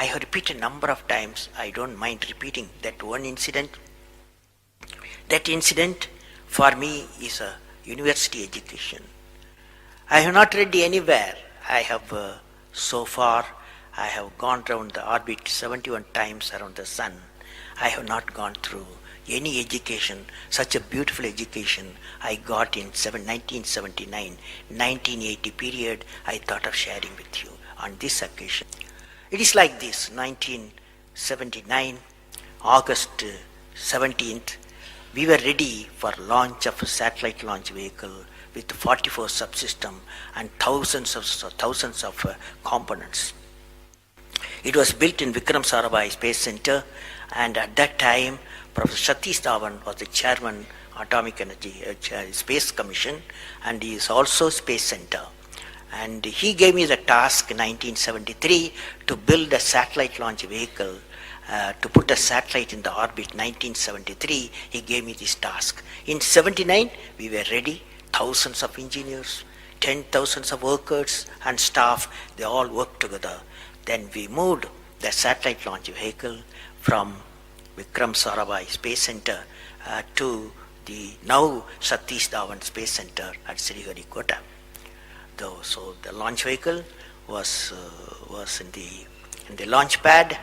have repeated a number of times. I don't mind repeating that one incident. That incident for me is a university education. I have not read anywhere. I have so far, I have gone around the orbit 71 times around the sun. I have not gone through any education, such a beautiful education I got in 1979, 1980 period. I thought of sharing with you on this occasion. It is like this: 1979, August 17th, we were ready for launch of a satellite launch vehicle with 44 subsystem and thousands of components. It was built in Vikram Sarabhai Space Center, and at that time, Professor Satish Dhawan was the chairman, Atomic Energy Space Commission, and he is also Space Center. And he gave me the task in 1973 to build a satellite launch vehicle, to put a satellite in the orbit. 1973, he gave me this task. In 79, we were ready, thousands of engineers, 10,000 of workers and staff, they all worked together. Then we moved the satellite launch vehicle from Vikram Sarabhai Space Center to the now Satish Dhawan Space Center at Sriharikota. So the launch vehicle was in the launch pad,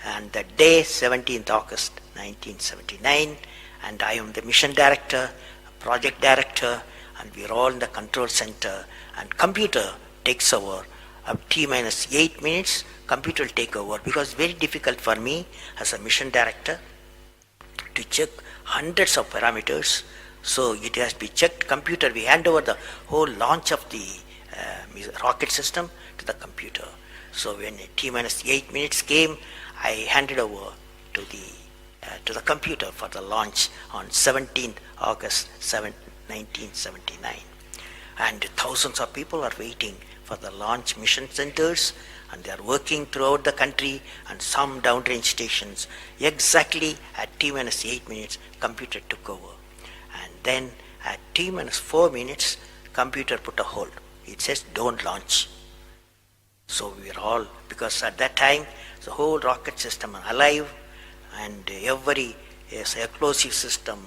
and the day 17th August 1979, and I am the mission director, project director, and we are all in the control center, and computer takes over. T minus 8 minutes, computer will take over, because it's very difficult for me as a mission director to check hundreds of parameters. So it has to be checked. Computer, we hand over the whole launch of the rocket system to the computer. So when T minus 8 minutes came, I handed over to the computer for the launch on 17th August 1979. And thousands of people are waiting for the launch mission centers, and they are working throughout the country and some downrange stations. Exactly at T minus 8 minutes, computer took over. And then at T minus 4 minutes, computer put a hold. It says don't launch. So we are all, because at that time, the whole rocket system are alive, and every explosive system,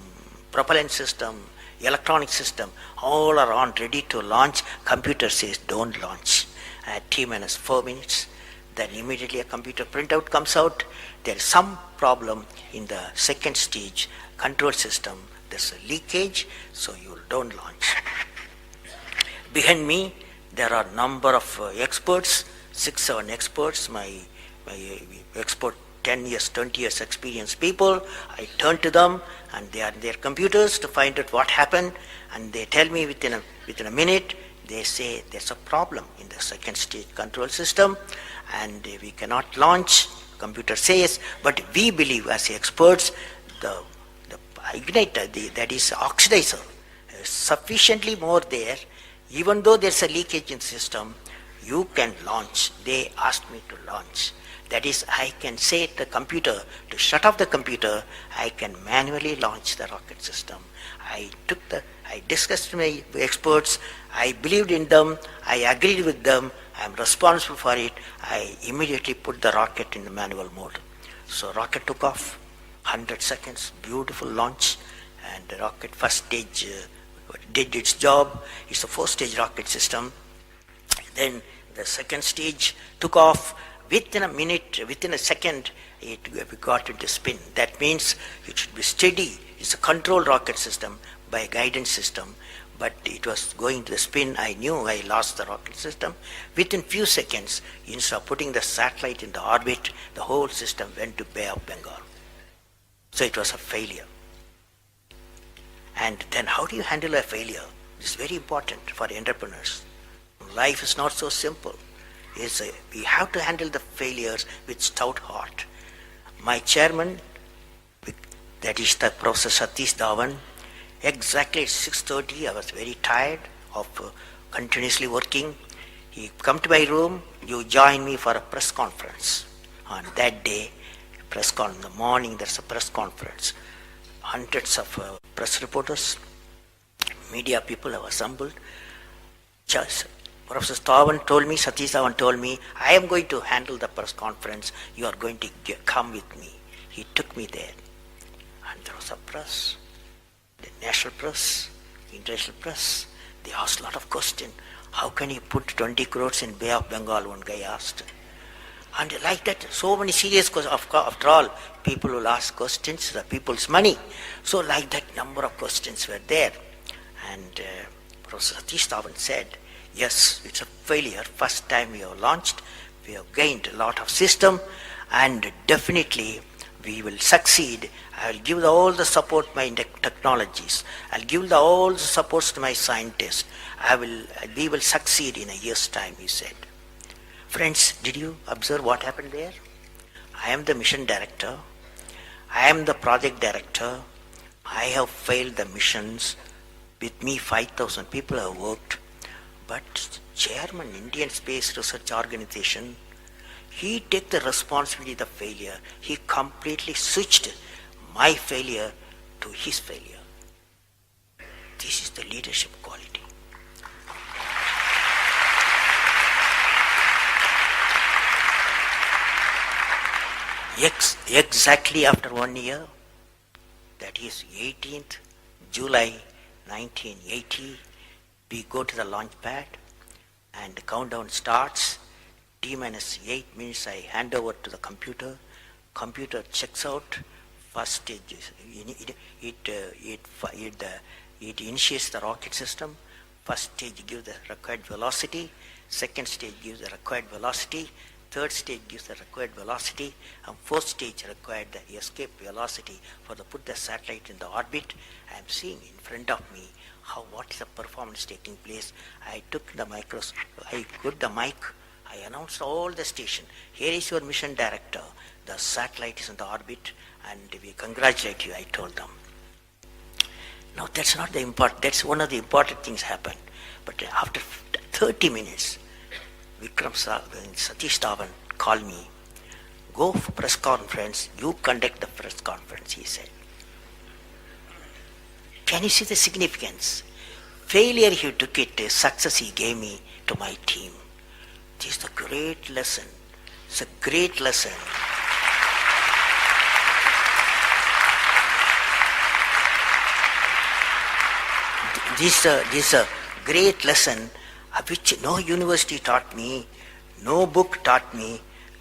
propellant system, electronic system, all are on, ready to launch. Computer says don't launch. At T minus 4 minutes, then immediately a computer printout comes out. There is some problem in the second stage control system. There's a leakage, so you don't launch. Behind me, there are number of experts, 6-7 experts, my expert 10 years, 20 years experienced people. I turn to them, and they are in their computers to find out what happened, and they tell me within a minute. They say there's a problem in the second stage control system, and we cannot launch. Computer says, but we believe as experts, the igniter, that is oxidizer, is sufficiently more there. Even though there's a leakage in the system, you can launch. They asked me to launch. That is, I can say to the computer to shut off the computer. I can manually launch the rocket system. I discussed with my experts. I believed in them. I agreed with them. I am responsible for it. I immediately put the rocket in the manual mode. So rocket took off, 100 seconds, beautiful launch, and the rocket first stage did its job. It's a 4-stage rocket system. Then the second stage took off. Within a minute, within a second, we got into spin. That means it should be steady. It's a controlled rocket system by a guidance system, but it was going to the spin. I knew I lost the rocket system. Within few seconds, instead of putting the satellite in the orbit, the whole system went to Bay of Bengal. So it was a failure. And then how do you handle a failure? It's very important for entrepreneurs. Life is not so simple. We have to handle the failures with stout heart. My chairman, that is the Professor Satish Dhawan, exactly at 6:30, I was very tired of continuously working. He come to my room, you join me for a press conference. On that day, in the morning, there's a press conference. Hundreds of press reporters, media people have assembled. Just Professor Stavan told me, Satish Dhawan told me, I am going to handle the press conference. You are going to come with me. He took me there. And there was a press, the national press, international press. They asked a lot of questions. How can you put 20 crores in Bay of Bengal? One guy asked. And like that, so many serious questions. After all, people will ask questions, the people's money. So like that, number of questions were there. And Professor Satish Dhawan said, yes, it's a failure. First time we have launched, we have gained a lot of system, and definitely we will succeed. I will give all the support my technologies. I'll give all the supports to my scientists. We will succeed in a year's time, he said. Friends, did you observe what happened there? I am the mission director. I am the project director. I have failed the missions. With me, 5,000 people have worked. But chairman, Indian Space Research Organization, he took the responsibility of the failure. He completely switched my failure to his failure. This is the leadership quality. Exactly after 1 year, that is 18th July 1980, we go to the launch pad and the countdown starts. T-minus 8 minutes I hand over to the computer. Computer checks out. First stage, it initiates the rocket system. First stage gives the required velocity. Second stage gives the required velocity. Third stage gives the required velocity, and fourth stage required the escape velocity for the put the satellite in the orbit. I am seeing in front of me what is the performance taking place. I took the I put the mic, I announced all the station. Here is your mission director. The satellite is in the orbit, and we congratulate you, I told them. Now that's not the important, that's one of the important things happened. But after 30 minutes, Satish Dhawan called me, go for press conference, you conduct the press conference, he said. Can you see the significance? Failure he took it, success he gave me to my team. This is a great lesson. It's a great lesson. This is a great lesson which no university taught me, no book taught me,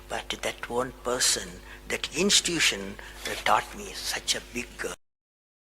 but that one person, that institution taught me such a big